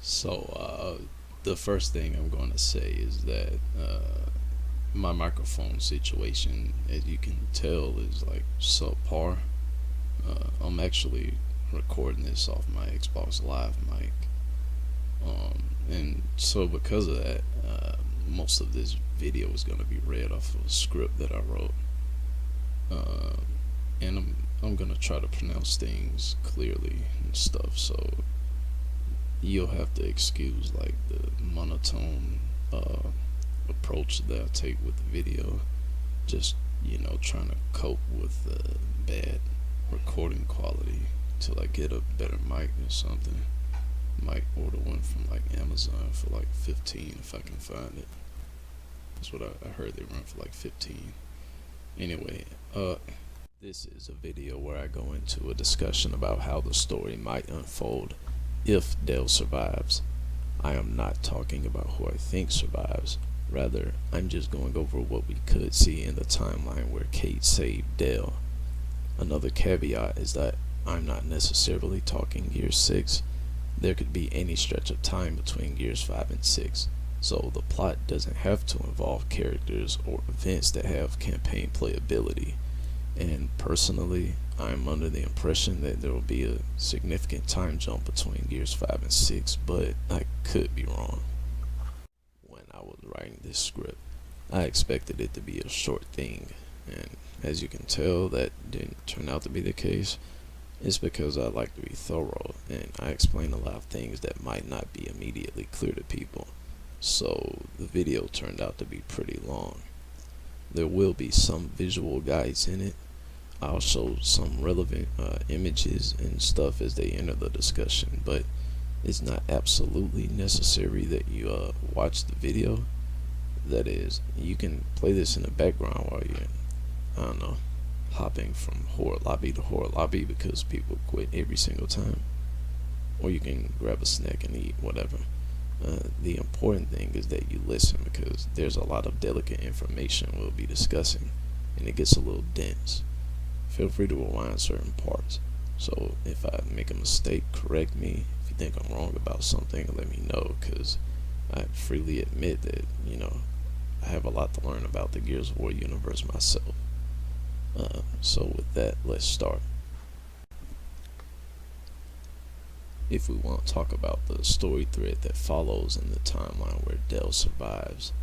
The first thing I'm going to say is that my microphone situation, as you can tell, is like subpar. I'm actually recording this off my Xbox Live mic, and so because of that, most of this video is going to be read off of a script that I wrote, uh, and I'm gonna try to pronounce things clearly and stuff. So you'll have to excuse like the monotone approach that I take with the video. Just trying to cope with the bad recording quality till I get a better mic or something. Might order one from like Amazon for like 15 if I can find it. That's what I heard they run for like 15. Anyway, this is a video where I go into a discussion about how the story might unfold if Dale survives. I am not talking about who I think survives. Rather, I'm just going over what we could see in the timeline where Kate saved Dale. Another caveat is that I'm not necessarily talking Gear 6. There could be any stretch of time between Gears 5 and 6, so the plot doesn't have to involve characters or events that have campaign playability. And personally, I'm under the impression that there will be a significant time jump between Gears 5 and 6, but I could be wrong. When I was writing this script, I expected it to be a short thing, and as you can tell, that didn't turn out to be the case. It's because I like to be thorough, and I explain a lot of things that might not be immediately clear to people. So the video turned out to be pretty long. There will be some visual guides in it. I'll show some relevant images and stuff as they enter the discussion, but it's not absolutely necessary that you watch the video. That is, you can play this in the background while you're, I don't know, hopping from horror lobby to horror lobby because people quit every single time. Or you can grab a snack and eat, whatever. The important thing is that you listen because there's a lot of delicate information we'll be discussing, and it gets a little dense. Feel free to rewind certain parts. So if I make a mistake, correct me. If you think I'm wrong about something, let me know, because I freely admit that, I have a lot to learn about the Gears of War universe myself. So with that, let's start. If we want to talk about the story thread that follows in the timeline where Dale survives,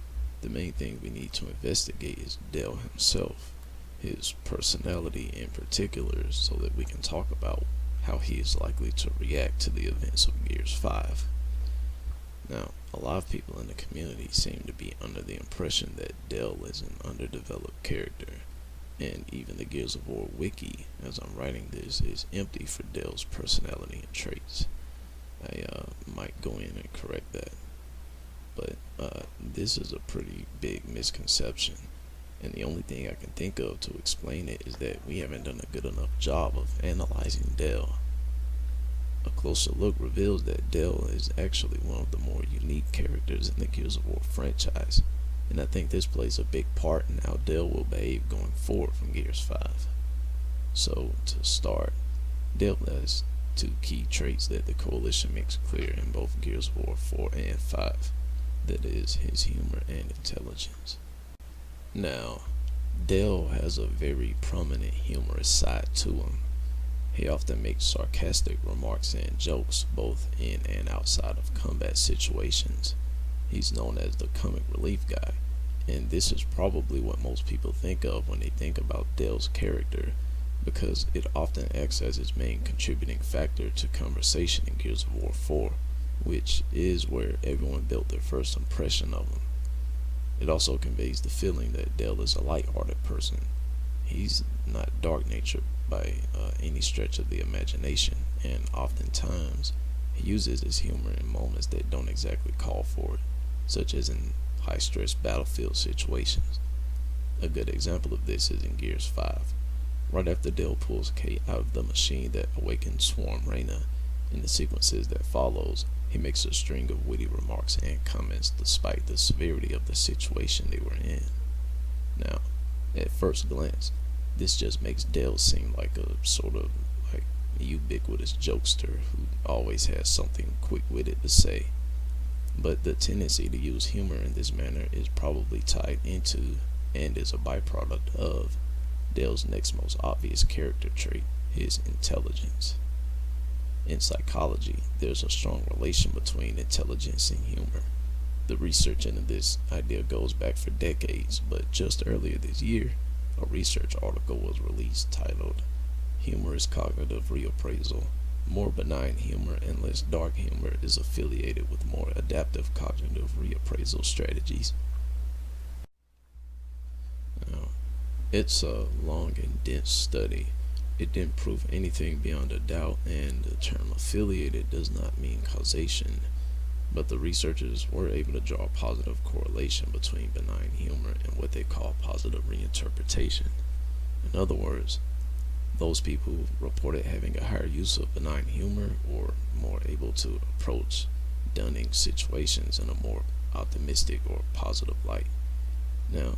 the main thing we need to investigate is Dale himself, his personality in particular, so that we can talk about how he is likely to react to the events of Gears 5. Now, a lot of people in the community seem to be under the impression that Dale is an underdeveloped character, and even the Gears of War wiki, as I'm writing this, is empty for Dale's personality and traits. I might go in and correct that, but this is a pretty big misconception, and the only thing I can think of to explain it is that we haven't done a good enough job of analyzing Dale. A closer look reveals that Dale is actually one of the more unique characters in the Gears of War franchise, and I think this plays a big part in how Dale will behave going forward from Gears 5. So, to start, Dale has two key traits that the Coalition makes clear in both Gears of War 4 and 5. That is, his humor and intelligence. Now, Dale has a very prominent humorous side to him. He often makes sarcastic remarks and jokes both in and outside of combat situations. He's known as the comic relief guy, and this is probably what most people think of when they think about Dale's character, because it often acts as his main contributing factor to conversation in Gears of War 4, which is where everyone built their first impression of him. It also conveys the feeling that Dale is a light-hearted person. He's not dark-natured by any stretch of the imagination, and oftentimes he uses his humor in moments that don't exactly call for it, such as in high-stress battlefield situations. A good example of this is in Gears 5. Right after Dale pulls Kate out of the machine that awakens Swarm Reyna, in the sequences that follows, he makes a string of witty remarks and comments despite the severity of the situation they were in. Now, at first glance, this just makes Dale seem like a sort of like a ubiquitous jokester who always has something quick-witted to say. But the tendency to use humor in this manner is probably tied into and is a byproduct of Dale's next most obvious character trait, his intelligence. In psychology, there's a strong relation between intelligence and humor. The research into this idea goes back for decades, but just earlier this year, a research article was released titled Humorous Cognitive Reappraisal. More benign humor and less dark humor is affiliated with more adaptive cognitive reappraisal strategies. Now, it's a long and dense study. It didn't prove anything beyond a doubt, and the term affiliated does not mean causation, but the researchers were able to draw a positive correlation between benign humor and what they call positive reinterpretation. In other words, those people who reported having a higher use of benign humor were more able to approach dunning situations in a more optimistic or positive light. Now,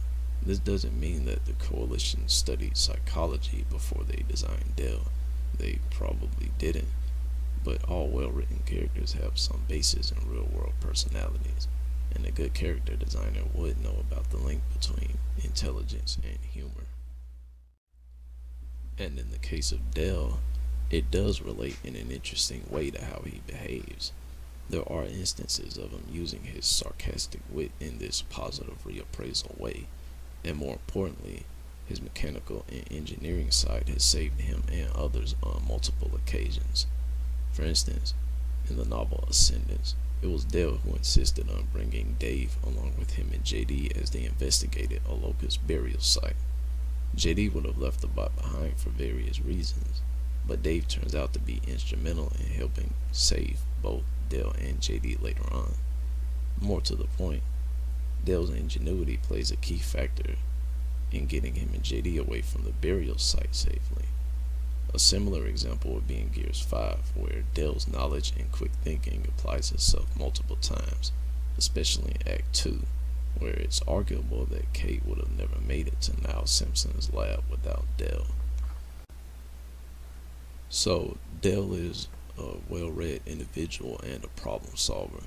this doesn't mean that the coalition studied psychology before they designed Dell. They probably didn't, but all well-written characters have some basis in real-world personalities, and a good character designer would know about the link between intelligence and humor. And in the case of Dell, it does relate in an interesting way to how he behaves. There are instances of him using his sarcastic wit in this positive reappraisal way, and more importantly, his mechanical and engineering side has saved him and others on multiple occasions. For instance, in the novel Ascendance, it was Dale who insisted on bringing Dave along with him and JD as they investigated a locust burial site. JD would have left the bot behind for various reasons, but Dave turns out to be instrumental in helping save both Dale and JD later on. More to the point, Dale's ingenuity plays a key factor in getting him and JD away from the burial site safely. A similar example would be in Gears 5, where Dale's knowledge and quick thinking applies itself multiple times, especially in Act 2, where it's arguable that Kate would have never made it to Niall Simpson's lab without Dale. So, Dale is a well-read individual and a problem solver,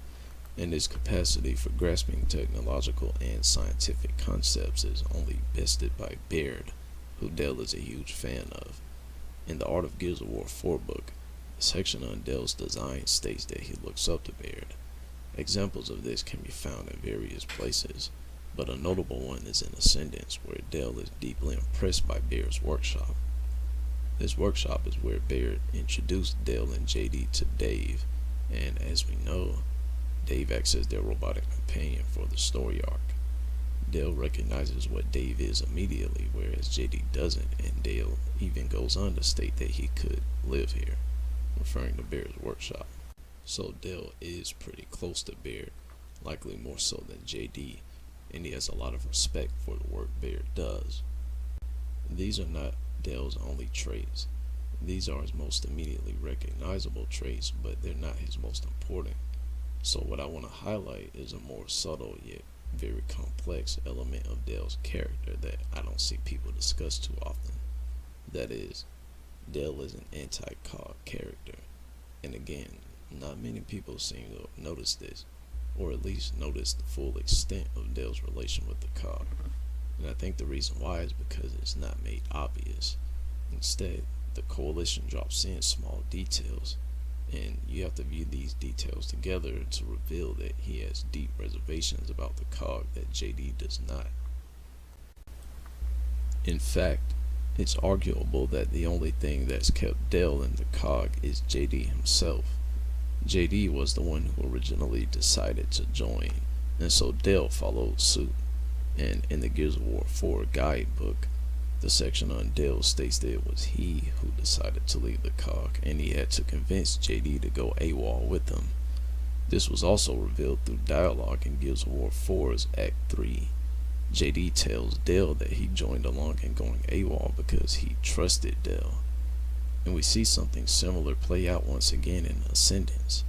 and his capacity for grasping technological and scientific concepts is only bested by Baird, who Dale is a huge fan of. In the Art of Gears of War 4 book, the section on Dale's design states that he looks up to Baird. Examples of this can be found in various places, but a notable one is in Ascendance, where Dale is deeply impressed by Baird's workshop. This workshop is where Baird introduced Dale and JD to Dave, and as we know, Dave acts as their robotic companion for the story arc. Dale recognizes what Dave is immediately, whereas JD doesn't, and Dale even goes on to state that he could live here, referring to Baird's workshop. So Dale is pretty close to Baird, likely more so than JD, and he has a lot of respect for the work Baird does. These are not Dale's only traits. These are his most immediately recognizable traits, but they're not his most important. So what I want to highlight is a more subtle yet very complex element of Dale's character that I don't see people discuss too often. That is, Dale is an anti-COG character. And again, not many people seem to have noticed this, or at least noticed the full extent of Dale's relation with the COG. And I think the reason why is because it's not made obvious. Instead, the coalition drops in small details, and you have to view these details together to reveal that he has deep reservations about the COG that JD does not. In fact, it's arguable that the only thing that's kept Dale in the COG is JD himself. JD was the one who originally decided to join, and so Dale followed suit. And in the Gears of War 4 guidebook, the section on Dale states that it was he who decided to leave the COG, and he had to convince JD to go AWOL with him. This was also revealed through dialogue in Gears of War 4's Act 3. JD tells Dale that he joined along in going AWOL because he trusted Dale. And we see something similar play out once again in Ascendance.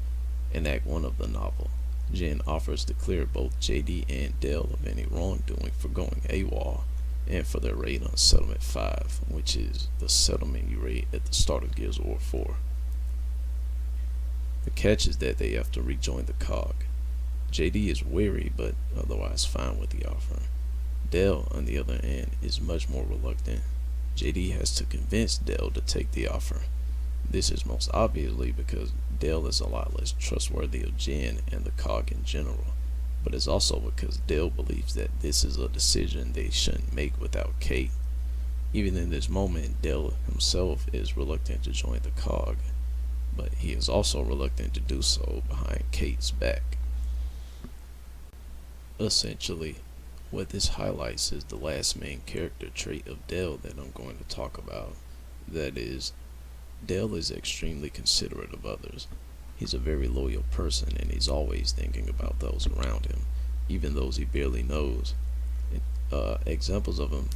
In Act 1 of the novel, Jen offers to clear both JD and Dale of any wrongdoing for going AWOL, and for their raid on Settlement 5, which is the settlement you raid at the start of Gears of War 4. The catch is that they have to rejoin the COG. JD is wary but otherwise fine with the offer. Dell, on the other hand, is much more reluctant. JD has to convince Dell to take the offer. This is most obviously because Dell is a lot less trustworthy of Jen and the COG in general, but it's also because Dell believes that this is a decision they shouldn't make without Kate. Even in this moment, Dell himself is reluctant to join the COG, but he is also reluctant to do so behind Kate's back. Essentially, what this highlights is the last main character trait of Dell that I'm going to talk about. That is, Dell is extremely considerate of others. He's a very loyal person and he's always thinking about those around him, even those he barely knows. Examples of him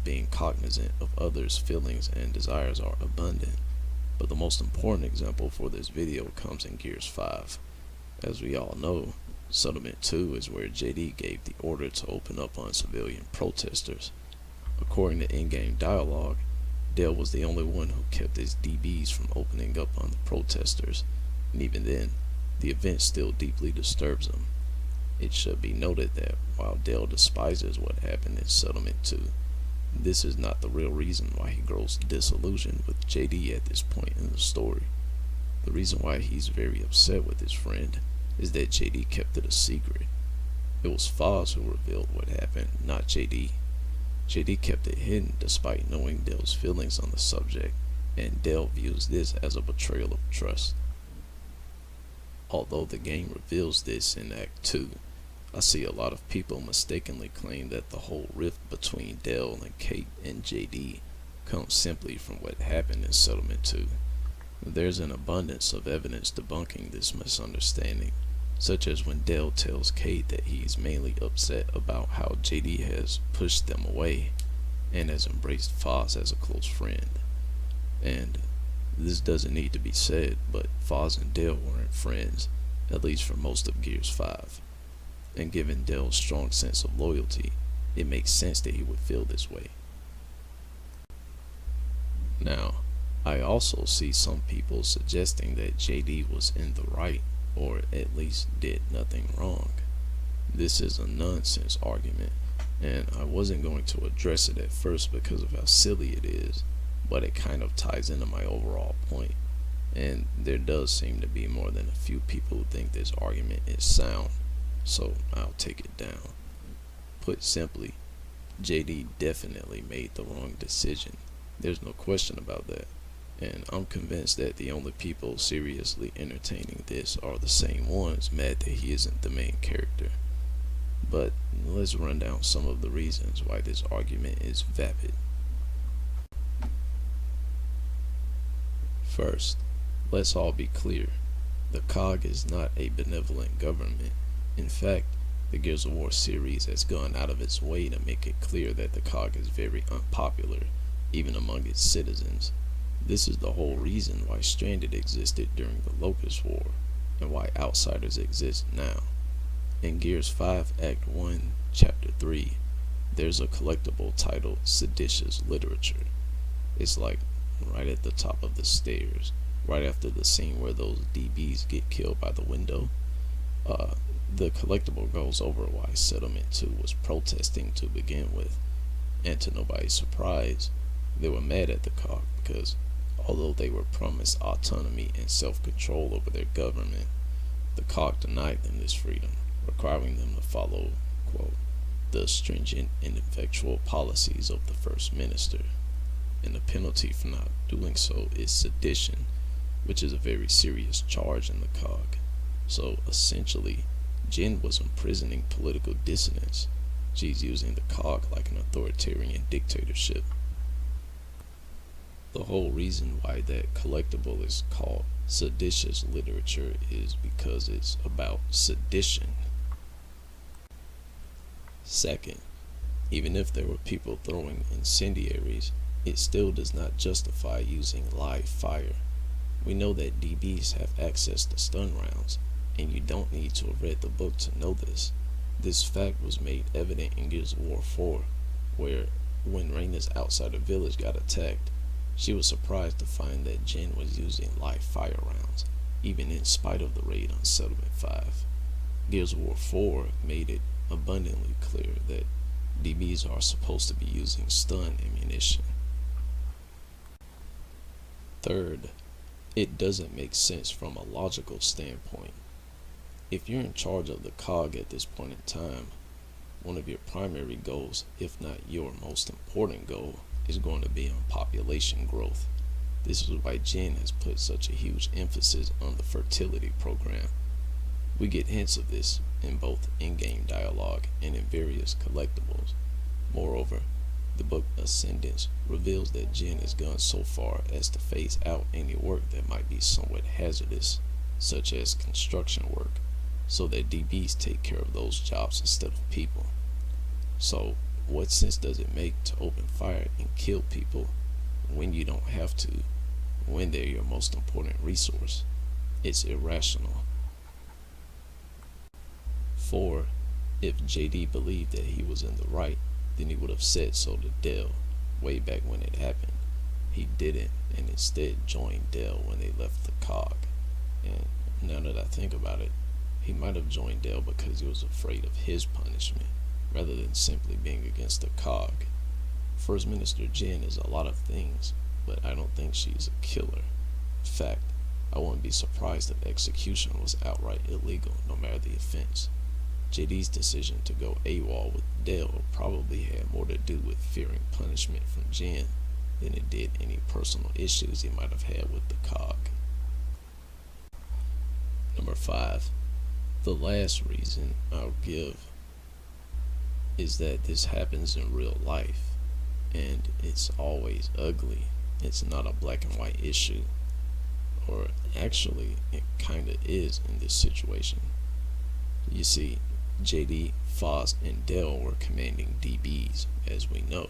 being cognizant of others' feelings and desires are abundant, but the most important example for this video comes in Gears 5. As we all know, Settlement 2 is where JD gave the order to open up on civilian protesters. According to in-game dialogue, Dell was the only one who kept his DBs from opening up on the protesters, and even then, the event still deeply disturbs him. It should be noted that while Dell despises what happened in Settlement 2, this is not the real reason why he grows disillusioned with JD at this point in the story. The reason why he's very upset with his friend is that JD kept it a secret. It was Foz who revealed what happened, not JD. JD kept it hidden despite knowing Dell's feelings on the subject, and Dell views this as a betrayal of trust. Although the game reveals this in Act 2, I see a lot of people mistakenly claim that the whole rift between Dell and Kate and JD comes simply from what happened in Settlement 2. There's an abundance of evidence debunking this misunderstanding, such as when Dell tells Kate that he's mainly upset about how JD has pushed them away and has embraced Foz as a close friend. And this doesn't need to be said, but Foz and Dell weren't friends, at least for most of Gears 5. And given Dell's strong sense of loyalty, it makes sense that he would feel this way. Now, I also see some people suggesting that JD was in the right, or at least did nothing wrong. This is a nonsense argument, and I wasn't going to address it at first because of how silly it is, but it kind of ties into my overall point, and there does seem to be more than a few people who think this argument is sound, so I'll take it down. Put simply, JD definitely made the wrong decision. There's no question about that. And I'm convinced that the only people seriously entertaining this are the same ones mad that he isn't the main character. But let's run down some of the reasons why this argument is vapid. First, let's all be clear. The COG is not a benevolent government. In fact, the Gears of War series has gone out of its way to make it clear that the COG is very unpopular, even among its citizens. This is the whole reason why Stranded existed during the Locust War, and why Outsiders exist now. In Gears 5 Act 1, Chapter 3, there's a collectible titled Seditious Literature. It's like right at the top of the stairs, right after the scene where those DBs get killed by the window. The collectible goes over why Settlement 2 was protesting to begin with, and to nobody's surprise, they were mad at the COG because although they were promised autonomy and self-control over their government, the COG denied them this freedom, requiring them to follow, quote, the stringent and effectual policies of the First Minister. And the penalty for not doing so is sedition, which is a very serious charge in the COG. So essentially, Jen was imprisoning political dissidents. She's using the COG like an authoritarian dictatorship. The whole reason why that collectible is called Seditious Literature is because it's about sedition. Second, even if there were people throwing incendiaries, it still does not justify using live fire. We know that DBs have access to stun rounds, and you don't need to have read the book to know this. This fact was made evident in Gears of War 4, where when Raina's outsider village got attacked, she was surprised to find that Jin was using live fire rounds, even in spite of the raid on Settlement 5. Gears of War 4 made it abundantly clear that DBs are supposed to be using stun ammunition. Third, it doesn't make sense from a logical standpoint. If you're in charge of the COG at this point in time, one of your primary goals, if not your most important goal, is going to be on population growth. This is why Jin has put such a huge emphasis on the fertility program. We get hints of this in both in-game dialogue and in various collectibles. Moreover, the book Ascendance reveals that Jin has gone so far as to phase out any work that might be somewhat hazardous, such as construction work, so that DBs take care of those jobs instead of people. So, what sense does it make to open fire and kill people when you don't have to, when they're your most important resource? It's irrational. 4. If JD believed that he was in the right, then he would have said so to Dell way back when it happened. He didn't, and instead joined Dell when they left the COG. And now that I think about it, he might have joined Dell because he was afraid of his punishment, rather than simply being against the COG. First Minister Jin is a lot of things, but I don't think she's a killer. In fact, I wouldn't be surprised if execution was outright illegal, no matter the offense. JD's decision to go AWOL with Dell probably had more to do with fearing punishment from Jin than it did any personal issues he might have had with the COG. Number 5. The last reason I'll give is that this happens in real life, and it's always ugly. It's not a black and white issue, or actually it kinda is in this situation. You see, JD, Foz, and Dell were commanding DBs, as we know.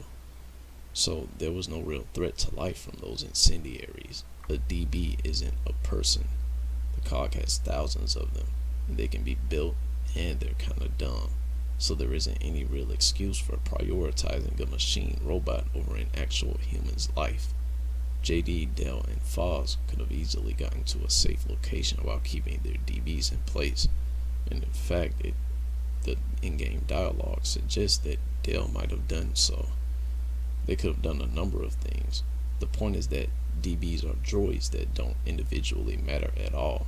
So there was no real threat to life from those incendiaries. A DB isn't a person. The COG has thousands of them, and they can be built, and they're kinda dumb. So there isn't any real excuse for prioritizing a machine robot over an actual human's life. JD, Dell, and Foz could have easily gotten to a safe location while keeping their DBs in place. And in fact, the in-game dialogue suggests that Dell might have done so. They could have done a number of things. The point is that DBs are droids that don't individually matter at all.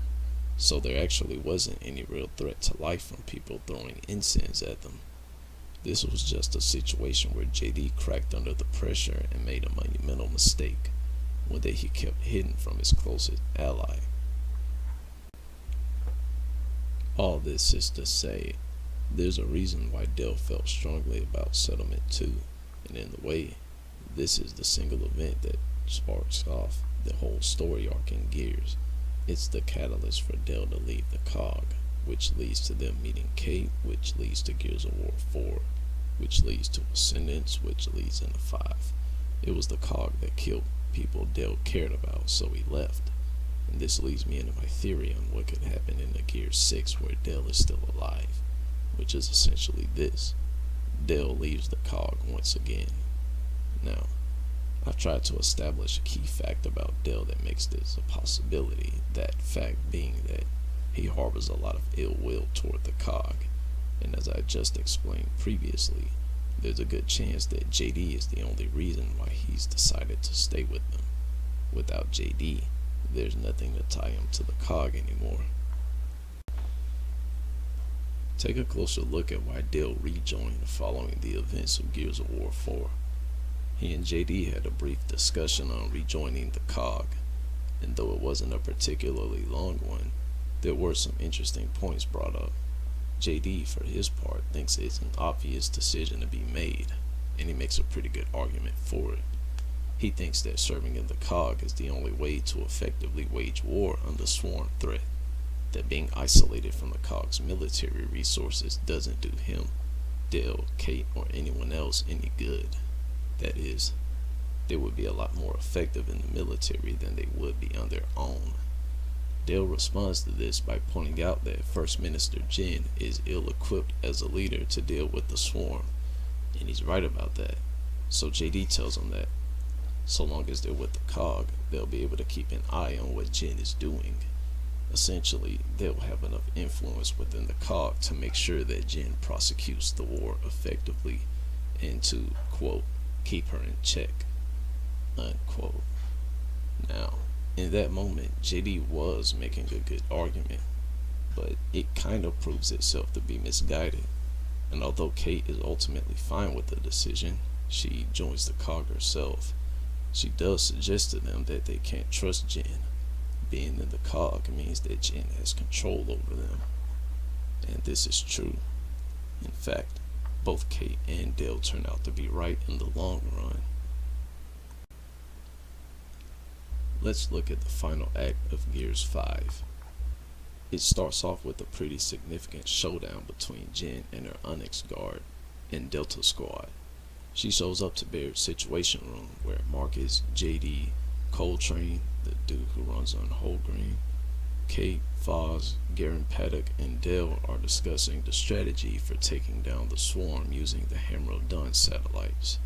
So there actually wasn't any real threat to life from people throwing incense at them. This was just a situation where JD cracked under the pressure and made a monumental mistake, one that he kept hidden from his closest ally. All this is to say, there's a reason why Dell felt strongly about Settlement 2, and in the way, this is the single event that sparks off the whole story arc in Gears. It's the catalyst for Dell to leave the COG, which leads to them meeting Kate, which leads to Gears of War 4, which leads to Ascendance, which leads into 5. It was the COG that killed people Dell cared about, so he left. And this leads me into my theory on what could happen in the Gear 6 where Dell is still alive, which is essentially this. Dell leaves the COG once again. Now, I've tried to establish a key fact about Dell that makes this a possibility, that fact being that he harbors a lot of ill will toward the COG, and as I just explained previously, there's a good chance that JD is the only reason why he's decided to stay with them. Without JD, there's nothing to tie him to the COG anymore. Take a closer look at why Dell rejoined following the events of Gears of War 4. He and JD had a brief discussion on rejoining the COG, and though it wasn't a particularly long one, there were some interesting points brought up. JD, for his part, thinks it's an obvious decision to be made, and he makes a pretty good argument for it. He thinks that serving in the COG is the only way to effectively wage war on the sworn threat, that being isolated from the COG's military resources doesn't do him, Dell, Kate, or anyone else any good. That is, they would be a lot more effective in the military than they would be on their own. Dell responds to this by pointing out that First Minister Jin is ill-equipped as a leader to deal with the swarm, And he's right about that. So JD tells him that so long as they're with the COG, they'll be able to keep an eye on what Jin is doing. Essentially, they'll have enough influence within the COG to make sure that Jin prosecutes the war effectively and to, quote, keep her in check, unquote. Now, in that moment, JD was making a good argument, but it kind of proves itself to be misguided. And although Kate is ultimately fine with the decision, she joins the COG herself. She does suggest to them that they can't trust Jin. Being in the COG means that Jin has control over them. And this is true. In fact, both Kate and Dale turn out to be right in the long run. Let's look at the final act of Gears 5. It starts off with a pretty significant showdown between Jin and her Onyx guard and Delta Squad. She shows up to Baird's Situation Room where Marcus, JD, Coltrane, the dude who runs on Whole Green, Kate, Foz, Garen Paddock, and Dale are discussing the strategy for taking down the swarm using the Hammer of Dawn satellites.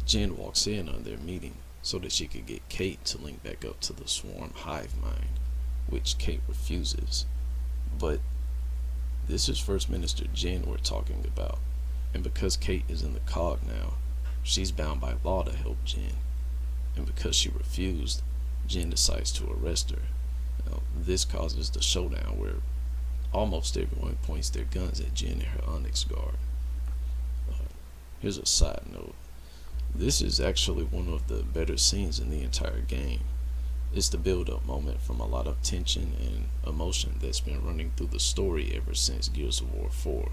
Jin walks in on their meeting so that she could get Kate to link back up to the swarm hive mind, which Kate refuses. But this is First Minister Jin we're talking about, and because Kate is in the COG now, she's bound by law to help Jin. And because she refused, Jin decides to arrest her. Now, this causes the showdown where almost everyone points their guns at Jin and her Onyx guard. Here's a side note. This is actually one of the better scenes in the entire game. It's the build-up moment from a lot of tension and emotion that's been running through the story ever since Gears of War 4.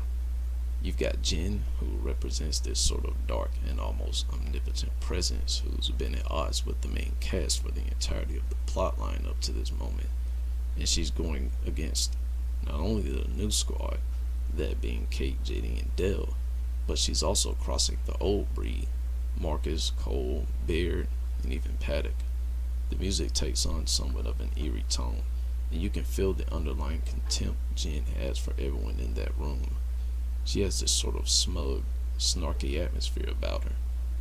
You've got Jin, who represents this sort of dark and almost omnipotent presence who's been at odds with the main cast for the entirety of the plotline up to this moment. And she's going against not only the new squad, that being Kate, JD, and Dell, but she's also crossing the old breed, Marcus, Cole, Baird, and even Paddock. The music takes on somewhat of an eerie tone, and you can feel the underlying contempt Jin has for everyone in that room. She has this sort of smug, snarky atmosphere about her,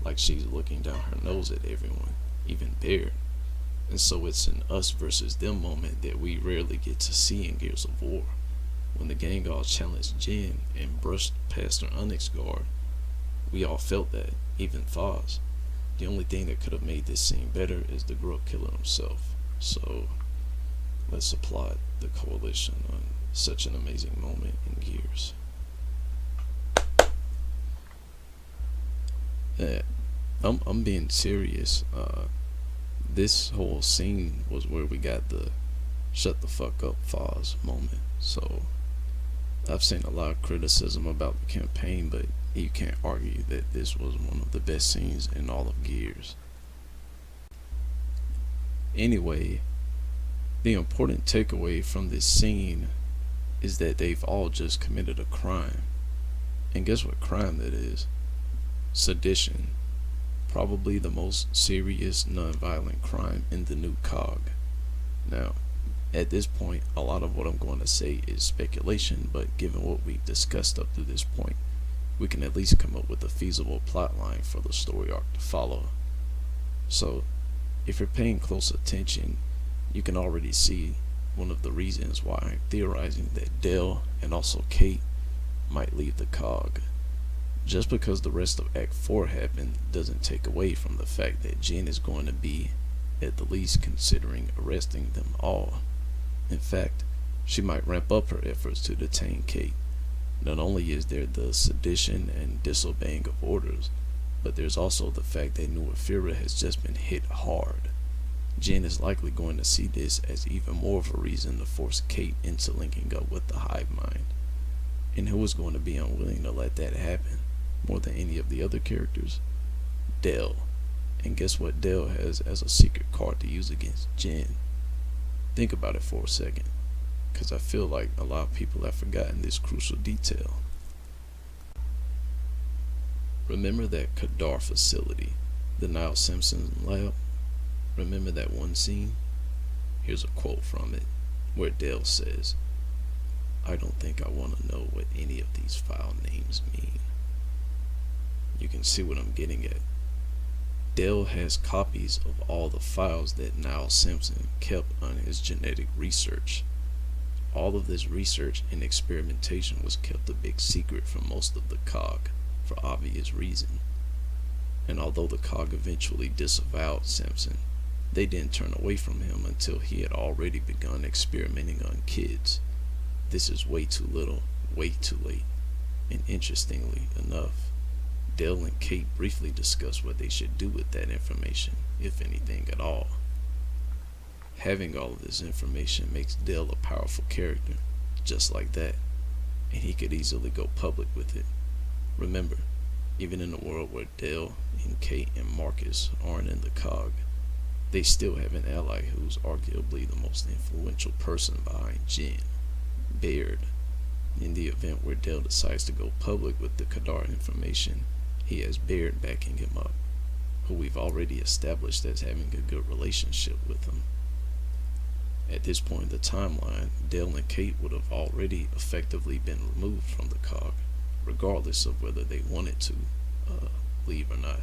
like she's looking down her nose at everyone, even Baird. And so it's an us versus them moment that we rarely get to see in Gears of War. When the gang all challenged Jin and brushed past her Onyx guard, we all felt that, even Foz. The only thing that could have made this scene better is the Grub Killer himself. So, let's applaud the Coalition on such an amazing moment in Gears. I'm being serious. This whole scene was where we got the shut the fuck up Foz moment. So I've seen a lot of criticism about the campaign, but you can't argue that this was one of the best scenes in all of Gears. Anyway, the important takeaway from this scene is that they've all just committed a crime. And guess what crime that is? Sedition. Probably the most serious non-violent crime in the new COG. Now, at this point, a lot of what I'm going to say is speculation, but given what we've discussed up to this point, we can at least come up with a feasible plotline for the story arc to follow. So, if you're paying close attention, you can already see one of the reasons why I'm theorizing that Dell and also Kate might leave the COG. Just because the rest of Act 4 happened doesn't take away from the fact that Jin is going to be, at the least, considering arresting them all. In fact, she might ramp up her efforts to detain Kate. Not only is there the sedition and disobeying of orders, but there's also the fact that New Ephyra has just been hit hard. Jin is likely going to see this as even more of a reason to force Kate into linking up with the hive mind. And who is going to be unwilling to let that happen more than any of the other characters? Dell. And guess what Dell has as a secret card to use against Jin? Think about it for a second, because I feel like a lot of people have forgotten this crucial detail. Remember that Kadar facility, the Niall Simpson lab? Remember that one scene? Here's a quote from it, where Dell says, "I don't think I want to know what any of these file names mean." You can see what I'm getting at. Dale has copies of all the files that Niles Simpson kept on his genetic research. All of this research and experimentation was kept a big secret from most of the COG, for obvious reason. And although the COG eventually disavowed Simpson, they didn't turn away from him until he had already begun experimenting on kids. This is way too little, way too late. And interestingly enough, Dale and Kate briefly discuss what they should do with that information, if anything at all. Having all of this information makes Dale a powerful character, just like that, and he could easily go public with it. Remember, even in a world where Dale and Kate and Marcus aren't in the COG, they still have an ally who's arguably the most influential person behind Jen, Baird. In the event where Dale decides to go public with the Kadar information, he has Baird backing him up, who we've already established as having a good relationship with him. At this point in the timeline, Dale and Kate would have already effectively been removed from the COG, regardless of whether they wanted to leave or not.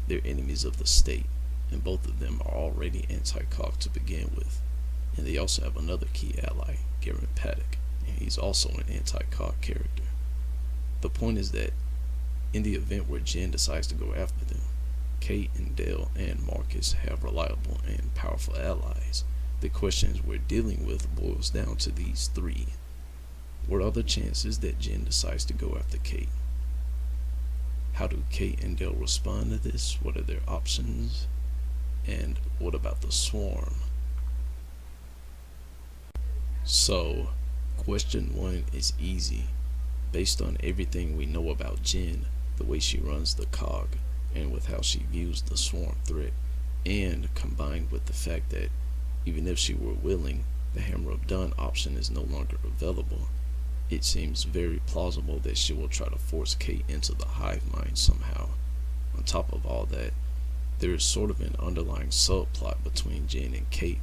They're enemies of the state, and both of them are already anti-COG to begin with. And they also have another key ally, Garen Paddock, and he's also an anti-COG character. The point is that in the event where Jen decides to go after them, Kate and Dale and Marcus have reliable and powerful allies. The questions we're dealing with boils down to these three. What are the chances that Jen decides to go after Kate? How do Kate and Dale respond to this? What are their options? And what about the swarm? So, question 1 is easy. Based on everything we know about Jen, the way she runs the COG, and with how she views the swarm threat, and combined with the fact that even if she were willing, the Hammer of Dawn option is no longer available, it seems very plausible that she will try to force Kate into the hive mind somehow. On top of all that, there is sort of an underlying subplot between Jen and Kate.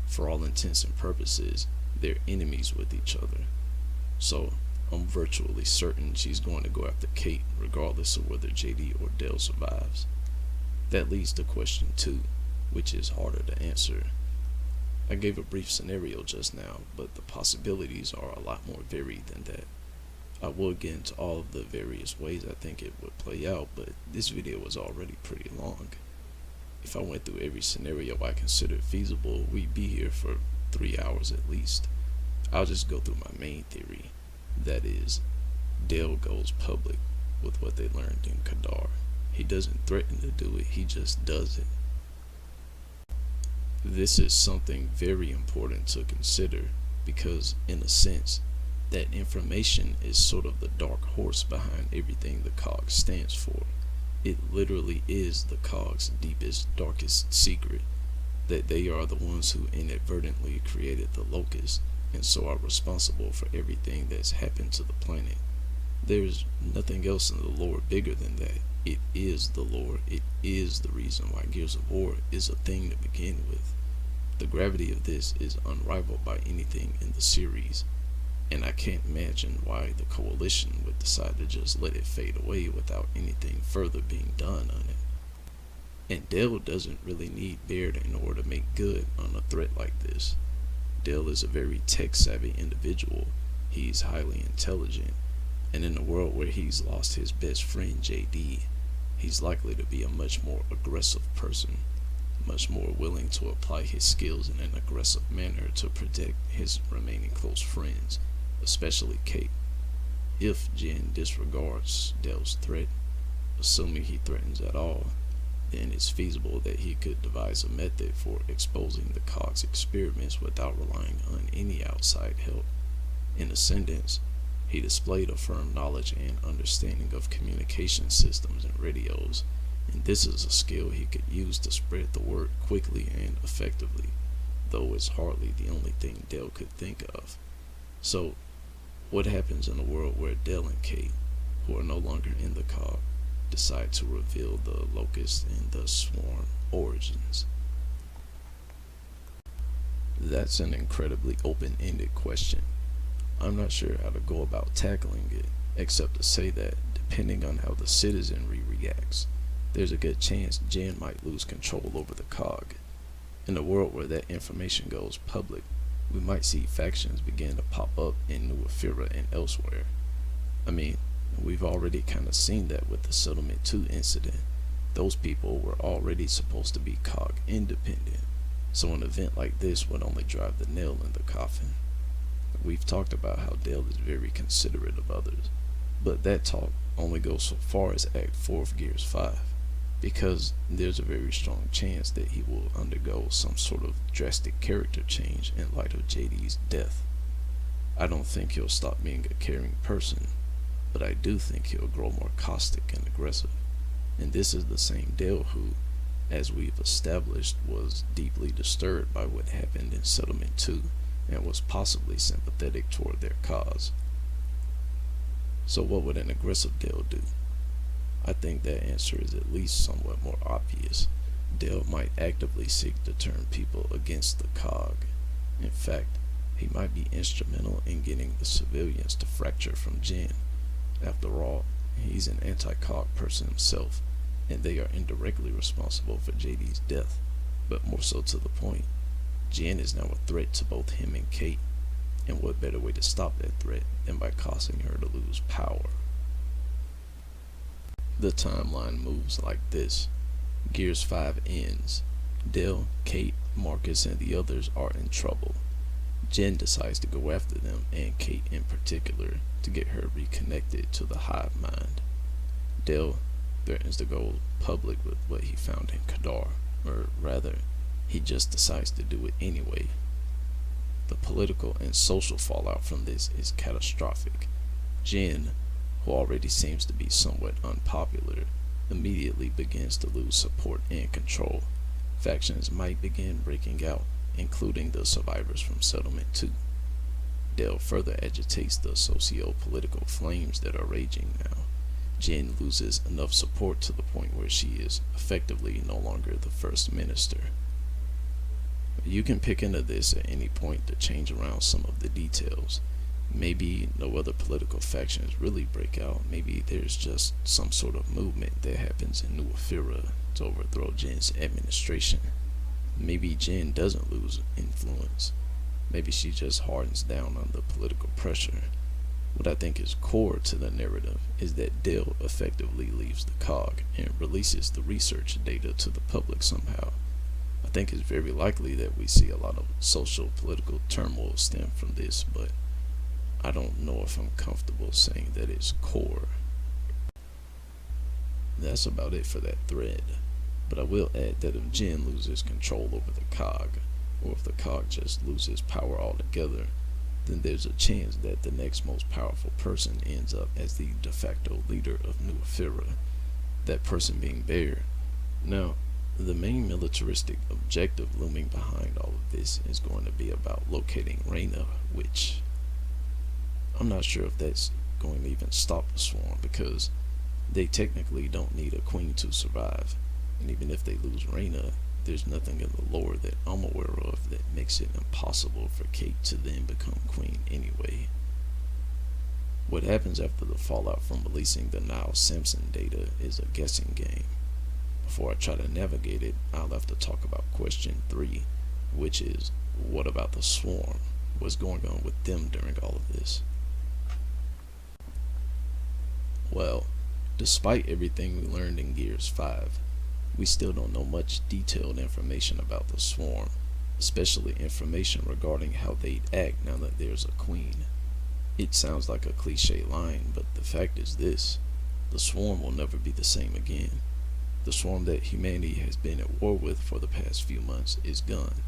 For all intents and purposes, they're enemies with each other. So, I'm virtually certain she's going to go after Kate regardless of whether JD or Dale survives. That leads to question 2, which is harder to answer. I gave a brief scenario just now, but the possibilities are a lot more varied than that. I will get into all of the various ways I think it would play out, but this video was already pretty long. If I went through every scenario I considered feasible, we'd be here for 3 hours at least. I'll just go through my main theory. That is, Dale goes public with what they learned in Kadar. He doesn't threaten to do it, he just does it. This is something very important to consider because, in a sense, that information is sort of the dark horse behind everything the COG stands for. It literally is the COG's deepest, darkest secret, that they are the ones who inadvertently created the locust and so are responsible for everything that's happened to the planet. There's nothing else in the lore bigger than that. It is the lore. It is the reason why Gears of War is a thing to begin with. The gravity of this is unrivaled by anything in the series, and I can't imagine why the Coalition would decide to just let it fade away without anything further being done on it. And Dale doesn't really need Baird in order to make good on a threat like this. Dale is a very tech-savvy individual. He's highly intelligent, and in a world where he's lost his best friend JD, he's likely to be a much more aggressive person, much more willing to apply his skills in an aggressive manner to protect his remaining close friends, especially Kate. If Jen disregards Dale's threat, assuming he threatens at all, then it's feasible that he could devise a method for exposing the COG's experiments without relying on any outside help. In Ascendance, he displayed a firm knowledge and understanding of communication systems and radios, and this is a skill he could use to spread the word quickly and effectively, though it's hardly the only thing Dale could think of. So, what happens in a world where Dale and Kate, who are no longer in the COG, decide to reveal the locust and the swarm origins? That's an incredibly open-ended question. I'm not sure how to go about tackling it, except to say that, depending on how the citizenry reacts, there's a good chance Jen might lose control over the COG. In a world where that information goes public, we might see factions begin to pop up in New Ephyra and elsewhere. I mean, we've already kind of seen that with the Settlement 2 incident. Those people were already supposed to be COG independent, so an event like this would only drive the nail in the coffin. We've talked about how Dale is very considerate of others, but that talk only goes so far as Act 4 of Gears 5, because there's a very strong chance that he will undergo some sort of drastic character change in light of JD's death. I don't think he'll stop being a caring person, but I do think he'll grow more caustic and aggressive. And this is the same Dale who, as we've established, was deeply disturbed by what happened in Settlement 2 and was possibly sympathetic toward their cause. So what would an aggressive Dale do? I think that answer is at least somewhat more obvious. Dale might actively seek to turn people against the COG. In fact, he might be instrumental in getting the civilians to fracture from Jen. After all, he's an anti-COG person himself, and they are indirectly responsible for JD's death. But more so to the point, Jen is now a threat to both him and Kate, and what better way to stop that threat than by causing her to lose power? The timeline moves like this. Gears 5 ends. Dale, Kate, Marcus, and the others are in trouble. Jen decides to go after them, and Kate in particular, to get her reconnected to the hive mind. Dale threatens to go public with what he found in Kadar, or rather, he just decides to do it anyway. The political and social fallout from this is catastrophic. Jen, who already seems to be somewhat unpopular, immediately begins to lose support and control. Factions might begin breaking out, including the survivors from Settlement 2. Dale further agitates the socio-political flames that are raging now. Jen loses enough support to the point where she is effectively no longer the first minister. You can pick into this at any point to change around some of the details. Maybe no other political factions really break out. Maybe there's just some sort of movement that happens in New Ephyra to overthrow Jen's administration. Maybe Jen doesn't lose influence. Maybe she just hardens down under political pressure. What I think is core to the narrative is that Dale effectively leaves the COG and releases the research data to the public somehow. I think it's very likely that we see a lot of social political turmoil stem from this, but I don't know if I'm comfortable saying that it's core. That's about it for that thread, but I will add that if Jen loses control over the COG, or if the COG just loses power altogether, then there's a chance that the next most powerful person ends up as the de facto leader of New Ephyra, that person being Bear. Now, the main militaristic objective looming behind all of this is going to be about locating Reyna, which I'm not sure if that's going to even stop the swarm, because they technically don't need a queen to survive, and even if they lose Reyna, there's nothing in the lore that I'm aware of that makes it impossible for Kate to then become queen anyway. What happens after the fallout from releasing the Niall Simpson data is a guessing game. Before I try to navigate it, I'll have to talk about question 3, which is, what about the swarm? What's going on with them during all of this? Well, despite everything we learned in Gears 5, we still don't know much detailed information about the swarm, especially information regarding how they'd act now that there's a queen. It sounds like a cliche line, but the fact is this: the swarm will never be the same again. The swarm that humanity has been at war with for the past few months is gone.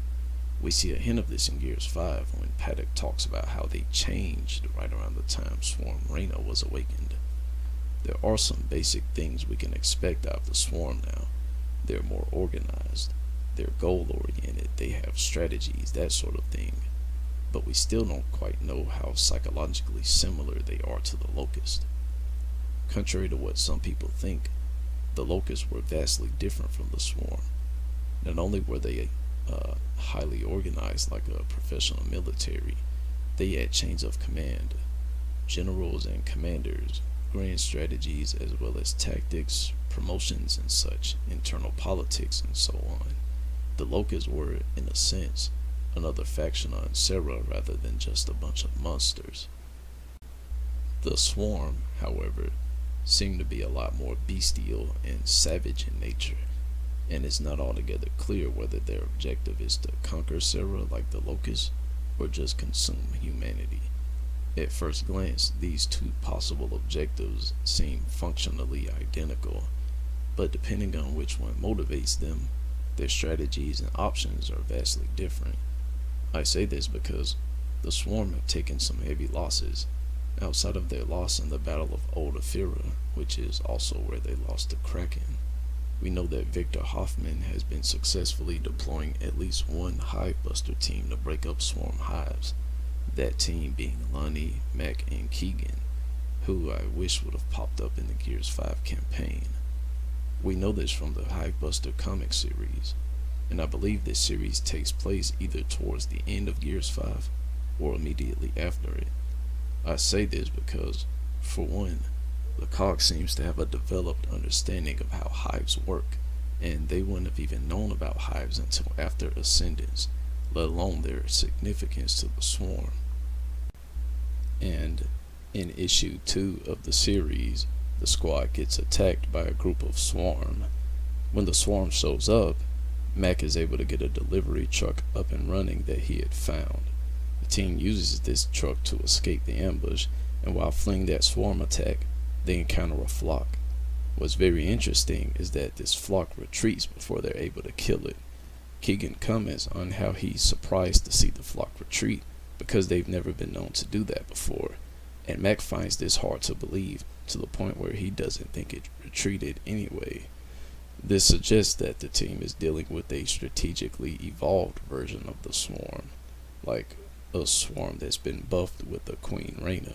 We see a hint of this in Gears 5 when Paddock talks about how they changed right around the time Swarm Reyna was awakened. There are some basic things we can expect out of the swarm now. They're more organized, they're goal-oriented, they have strategies, that sort of thing. But we still don't quite know how psychologically similar they are to the Locust. Contrary to what some people think, the Locusts were vastly different from the swarm. Not only were they highly organized like a professional military, they had chains of command, generals and commanders, grand strategies as well as tactics, promotions and such, internal politics and so on. The Locusts were, in a sense, another faction on Sarah rather than just a bunch of monsters. The Swarm, however, seem to be a lot more bestial and savage in nature, and it's not altogether clear whether their objective is to conquer Sarah like the Locusts or just consume humanity. At first glance, these two possible objectives seem functionally identical, but depending on which one motivates them, their strategies and options are vastly different. I say this because the Swarm have taken some heavy losses, outside of their loss in the Battle of Old Ephyra, which is also where they lost to Kraken. We know that Victor Hoffman has been successfully deploying at least one Hivebuster team to break up Swarm hives, that team being Lonnie, Mac, and Keegan, who I wish would have popped up in the Gears 5 campaign. We know this from the Hivebuster comic series, and I believe this series takes place either towards the end of Gears 5 or immediately after it. I say this because, for one, the COG seems to have a developed understanding of how hives work, and they wouldn't have even known about hives until after Ascendance, let alone their significance to the Swarm. And in issue 2 of the series, the squad gets attacked by a group of Swarm. When the Swarm shows up, Mac is able to get a delivery truck up and running that he had found. The team uses this truck to escape the ambush, and while fleeing that Swarm attack, they encounter a flock. What's very interesting is that this flock retreats before they're able to kill it. Keegan comments on how he's surprised to see the flock retreat because they've never been known to do that before, and Mac finds this hard to believe to the point where he doesn't think it retreated anyway. This suggests that the team is dealing with a strategically evolved version of the Swarm, like a Swarm that's been buffed with the Queen Reyna.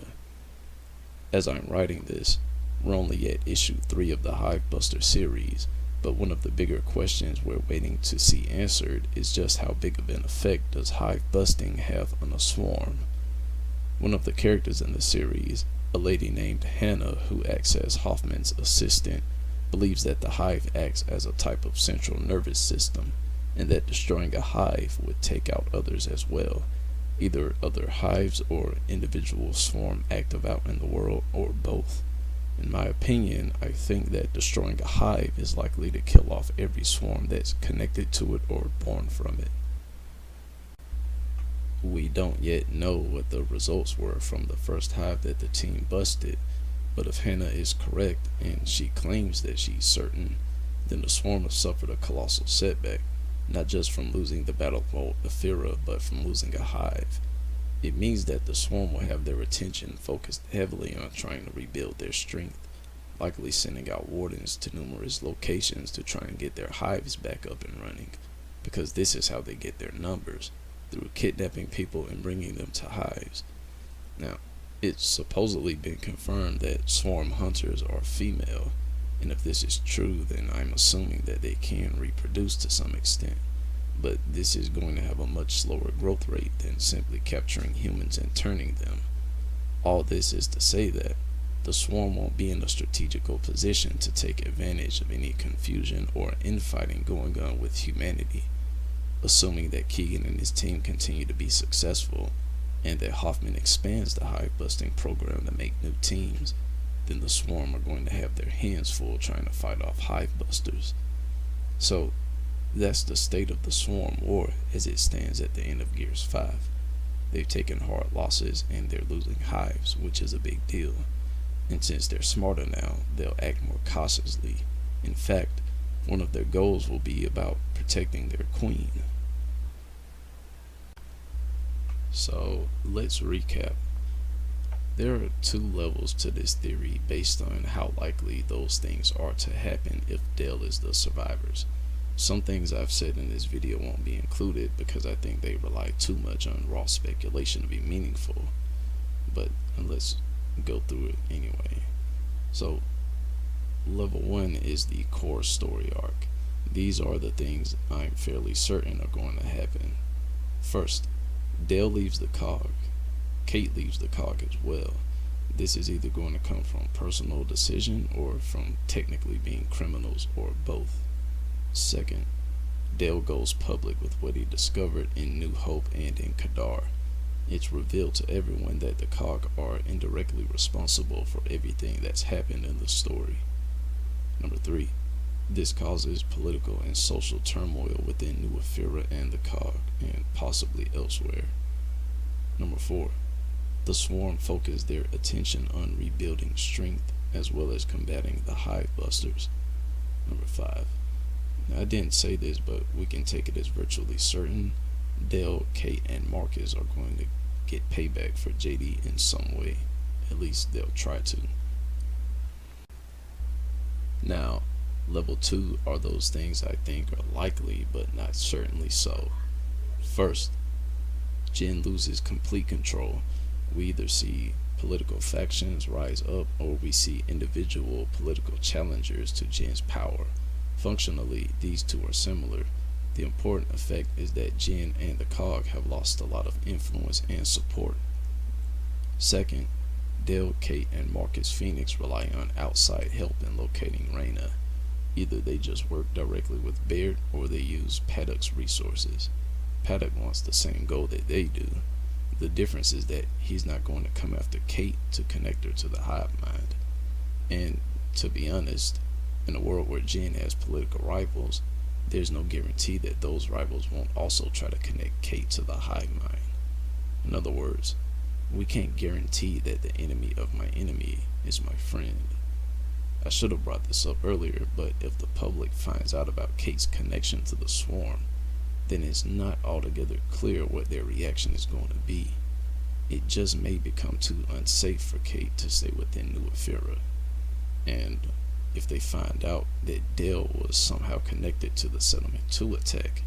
As I'm writing this, we're only at issue 3 of the Hivebuster series, but one of the bigger questions we're waiting to see answered is just how big of an effect does hive busting have on a Swarm. One of the characters in the series, a lady named Hannah who acts as Hoffman's assistant, believes that the hive acts as a type of central nervous system, and that destroying a hive would take out others as well, either other hives or individual Swarm active out in the world, or both. In my opinion, I think that destroying a hive is likely to kill off every Swarm that's connected to it or born from it. We don't yet know what the results were from the first hive that the team busted, but if Hannah is correct, and she claims that she's certain, then the Swarm has suffered a colossal setback, not just from losing the Battle of Ephyra, but from losing a hive. It means that the Swarm will have their attention focused heavily on trying to rebuild their strength, likely sending out wardens to numerous locations to try and get their hives back up and running, because this is how they get their numbers, through kidnapping people and bringing them to hives. Now, it's supposedly been confirmed that Swarm hunters are female, and if this is true, then I'm assuming that they can reproduce to some extent, but this is going to have a much slower growth rate than simply capturing humans and turning them. All this is to say that the Swarm won't be in a strategical position to take advantage of any confusion or infighting going on with humanity. Assuming that Keegan and his team continue to be successful, and that Hoffman expands the hive busting program to make new teams, then the Swarm are going to have their hands full trying to fight off hive busters. So that's the state of the Swarm war as it stands at the end of Gears 5. They've taken hard losses and they're losing hives, which is a big deal. And since they're smarter now, they'll act more cautiously. In fact, one of their goals will be about protecting their queen. So let's recap. There are 2 levels to this theory based on how likely those things are to happen if Dell is the survivors. Some things I've said in this video won't be included because I think they rely too much on raw speculation to be meaningful, but let's go through it anyway. So level 1 is the core story arc. These are the things I'm fairly certain are going to happen. First, Dale leaves the COG. Kate leaves the COG as well. This is either going to come from personal decision or from technically being criminals, or both. Second, Dale goes public with what he discovered in New Hope and in Kadar. It's revealed to everyone that the COG are indirectly responsible for everything that's happened in the story. Number 3, this causes political and social turmoil within New Ephyra and the COG, and possibly elsewhere. Number 4, the Swarm focus their attention on rebuilding strength as well as combating the Hive Busters. Number 5, now, I didn't say this, but we can take it as virtually certain Dale, Kate, and Marcus are going to get payback for JD in some way. At least they'll try to. Now, level 2 are those things I think are likely but not certainly so. First, Jin loses complete control. We either see political factions rise up or we see individual political challengers to Jin's power. Functionally, these two are similar. The important effect is that Jin and the COG have lost a lot of influence and support. Second, Dale, Kate, and Marcus Phoenix rely on outside help in locating Reyna. Either they just work directly with Baird or they use Paddock's resources. Paddock wants the same goal that they do. The difference is that he's not going to come after Kate to connect her to the hive mind. And to be honest, in a world where Jin has political rivals, there's no guarantee that those rivals won't also try to connect Kate to the hive mind. In other words, we can't guarantee that the enemy of my enemy is my friend. I should have brought this up earlier, but if the public finds out about Kate's connection to the Swarm, then it's not altogether clear what their reaction is going to be. It just may become too unsafe for Kate to stay within New Ephyra. And if they find out that Dale was somehow connected to the Settlement 2 attack,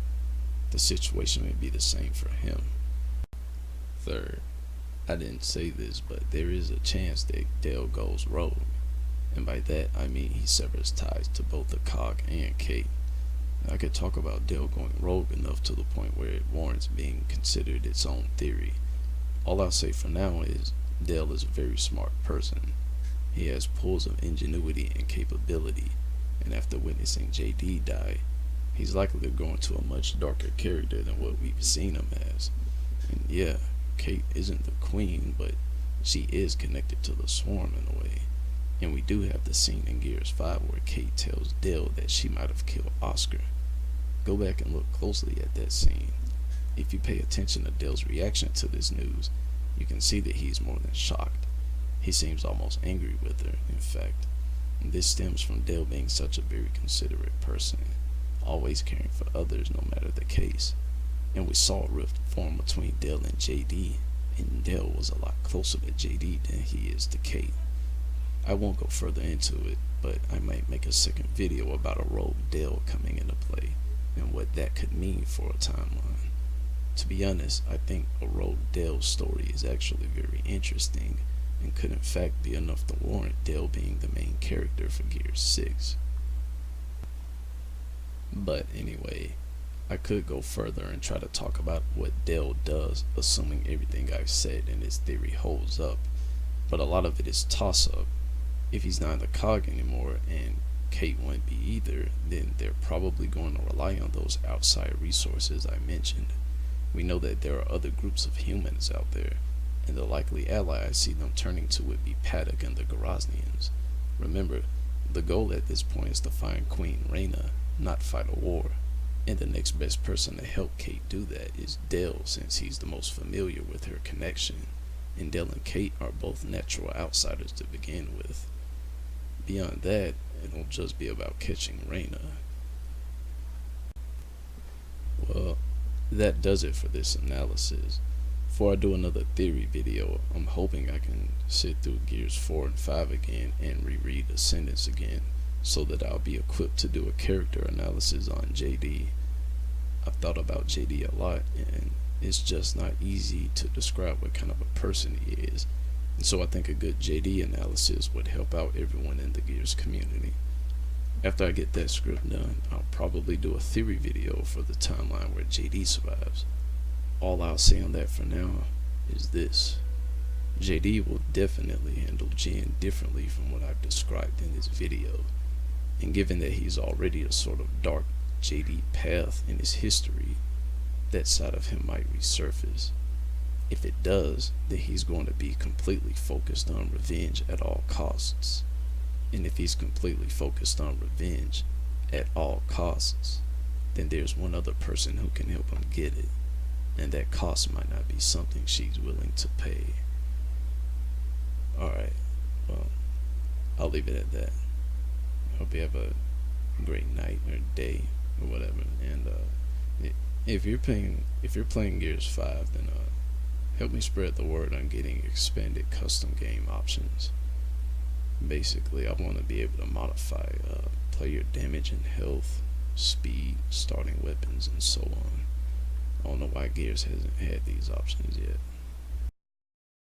the situation may be the same for him. Third, I didn't say this, but there is a chance that Dale goes rogue. And by that, I mean he severs ties to both the COG and Kate. I could talk about Dale going rogue enough to the point where it warrants being considered its own theory. All I'll say for now is Dale is a very smart person. He has pools of ingenuity and capability, and after witnessing JD die, he's likely to grow into a much darker character than what we've seen him as. And yeah, Kate isn't the queen, but she is connected to the Swarm in a way. And we do have the scene in Gears 5 where Kate tells Dale that she might have killed Oscar. Go back and look closely at that scene. If you pay attention to Dale's reaction to this news, you can see that he's more than shocked. He seems almost angry with her, in fact. And this stems from Dale being such a very considerate person, always caring for others no matter the case. And we saw a rift form between Dale and JD, and Dale was a lot closer to JD than he is to Kate. I won't go further into it, but I might make a second video about a rogue Dale coming into play, and what that could mean for a timeline. To be honest, I think a rogue Dale story is actually very interesting, and could in fact be enough to warrant Dale being the main character for Gears 6. But anyway, I could go further and try to talk about what Dale does, assuming everything I've said in his theory holds up, but a lot of it is toss-up. If he's not in the COG anymore, and Kate won't be either, then they're probably going to rely on those outside resources I mentioned. We know that there are other groups of humans out there, and the likely ally I see them turning to would be Paddock and the Gorosnians. Remember, the goal at this point is to find Queen Reyna, not fight a war, and the next best person to help Kate do that is Dale, since he's the most familiar with her connection, and Dale and Kate are both natural outsiders to begin with. Beyond that, it'll just be about catching Reyna. Well, that does it for this analysis. Before I do another theory video, I'm hoping I can sit through Gears 4 and 5 again and reread Ascendance again, so that I'll be equipped to do a character analysis on JD. I've thought about JD a lot, and it's just not easy to describe what kind of a person he is. And so I think a good JD analysis would help out everyone in the Gears community. After I get that script done, I'll probably do a theory video for the timeline where JD survives. All I'll say on that for now is this: JD will definitely handle Jin differently from what I've described in this video, and given that he's already a sort of dark JD path in his history, that side of him might resurface. If it does, then he's going to be completely focused on revenge at all costs. And if he's completely focused on revenge at all costs, then there's one other person who can help him get it, and that cost might not be something she's willing to pay. Alright, well, I'll leave it at that. Hope you have a great night or day or whatever. And if you're playing Gears 5, then help me spread the word on getting expanded custom game options. Basically, I want to be able to modify player damage and health, speed, starting weapons, and so on. I don't know why Gears hasn't had these options yet.